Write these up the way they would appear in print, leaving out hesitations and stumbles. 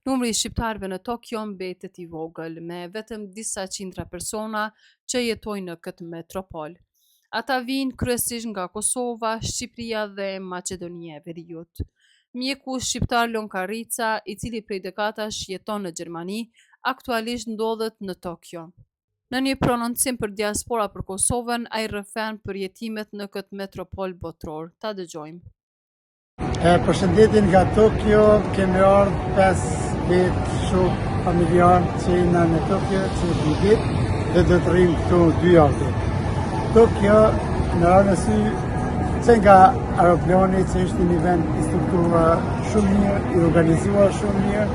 Numri I shqiptarëve në Tokyo mbetet I vogël, me vetëm disa qindra persona që jetojnë në këtë metropol. Ata vijnë kryesisht nga Kosova, Shqipëria dhe Maqedonia e Veriut. Mjeku shqiptar Lonkarica, I cili prej dekadash jeton në Gjermani, aktualisht ndodhet në Tokyo. Në një prononcim për diaspora për Kosovën, ai rrëfen për jetimet në këtë metropol botror. Ta dëgjojmë. Përshëndetje nga Tokyo, kemi ardhur 5 vjet shumë familjar që jena në Tokyo që vit dhe do të rrim këtu 2 javë. Tokyo në rëndësi që nga aeroplani që është një vend I strukturuar shumë mirë, I organizuar shumë mirë,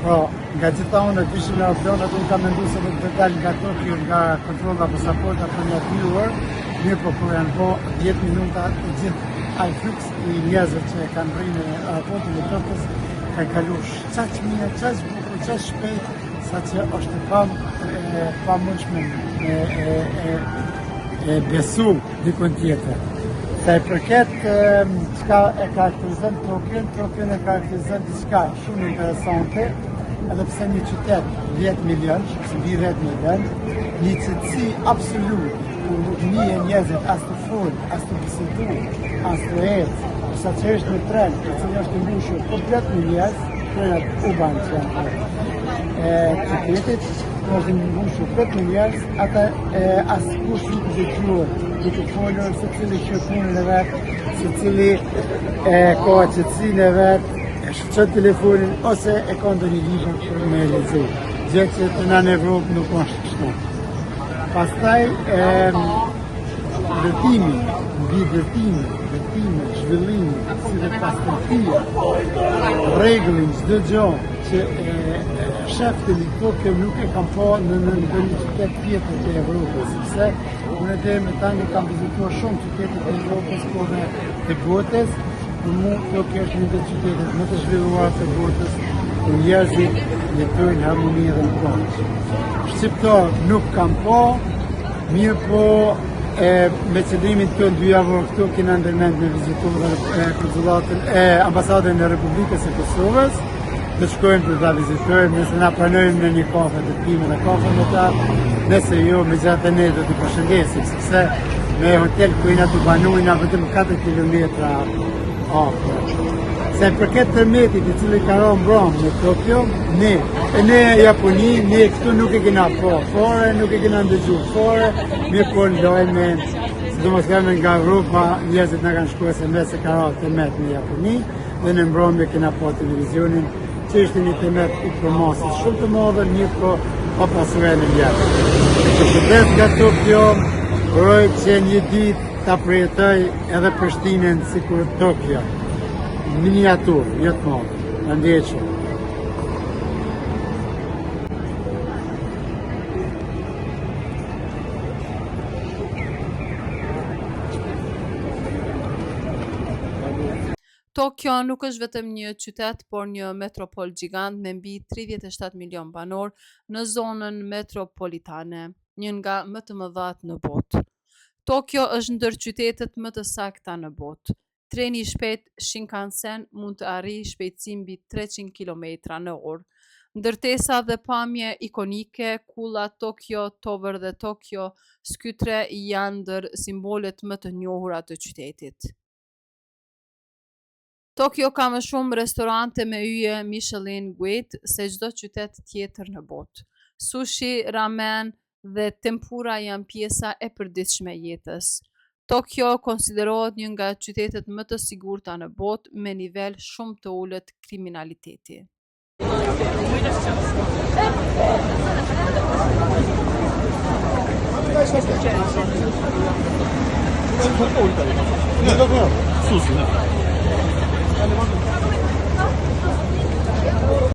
po nga gjitha unë 200 aeroplanat unë kam menduar se do të dalë nga Tokyo nga kontrolla pasaporta për një 2 orë, mirë po kur janë po 10 minuta I gjithë ai fluks I njerëzve që kanë rrinë në aeroportin e Tokës ka kaluar çaq mirë, çaq bukur, çaq shpejt, saqë është pamundshme e besu dikon tjetër. Sa I përket çka e karakterizon Tokyo e karakterizon diçka shumë interesante, edhe pse një qytet 10 milion, mbi 10 milion, një qetësi absolut, ku nuk njihen njerëzit as të fol, as të bisedu, as të ecë, sa që është në tren, I cili është mbushur komplet me njerëz, trenat urban që janë qytetit, është mbushur komplet me njerëz, ata askush nuk I dëgjuar, duke folur secili që punën e vet, secili ka qetësinë e vet, e shqet telefonin ose e ka ndonjë libër për me lexu. Gjë që në Evropë nuk është kështu. Pastaj ndërtimi, mbi ndërtimi, zhvillimi, si dhe pastërtia, rregullin, çdo gjë që sheftin I Tokyo nuk e kam pa në një qytet tjetër të Evropës, sepse unë deri më tani kam vizituar shumë qytete të Evropës, por dhe të botës. Për mu, Tokyo është një të qytetet më të zhvilluar të botës, ku njerëzit jetojnë harmoni dhe në kohë. Shqiptar nuk kam pa, mirë po me qëllimin tonë 2 javë këtu kena ndërmend me vizituar ambasadën e Republikës e Kosovës, të shkojmë për ta vizitojmë, nëse na pranojnë në një kafe të pimë dhe kafe me ta, nëse jo, megjithatë ne do t'i përshëndesim, sepse me hotel ku jena të banuina vetëm 4 kilometra afër. Se përket tërmetit I cili ka rënë mbrëm në Tokyo, ne Japoni, ne këtu nuk e kena pa fare, nuk e kena ndëgjuar fare, mirë po lojme, sidomos nga Evropa, njerëzit na kanë shkuar se se ka rënë tërmet në Japoni, dhe në mbrëmje kena pa televizionin, që ishte një tërmet I promosit shumë të madhe, mirë po pa pasur në vjetë. Përshëndet nga Tokyo, uroj që një ditë ta përjetoj edhe Prishtinën sikur Tokyo. Miniatur, jo të madhe. Ndjeqë. Tokyo nuk është vetëm një qytet, por një metropol gjigant me mbi 37 milion banor në zonën metropolitane, një nga më të mëdhat në botë. Tokyo është ndër qytetet më të sakta në botë. Treni I shpejt Shinkansen mund të arrijë shpejtësi mbi 300 km/h. Ndërtesa dhe pamje ikonike, kulla Tokyo Tower dhe Tokyo Skytre janë ndër simbolet më të njohura të qytetit. Tokyo ka më shumë restorante me yje Michelin Guide se çdo qytet tjetër në botë. Sushi, ramen dhe tempura janë pjesa e përditshme e jetës. Tokyo konsiderohet një nga qytetet më të sigurta në botë me nivel shumë të ulët kriminaliteti. Sushi.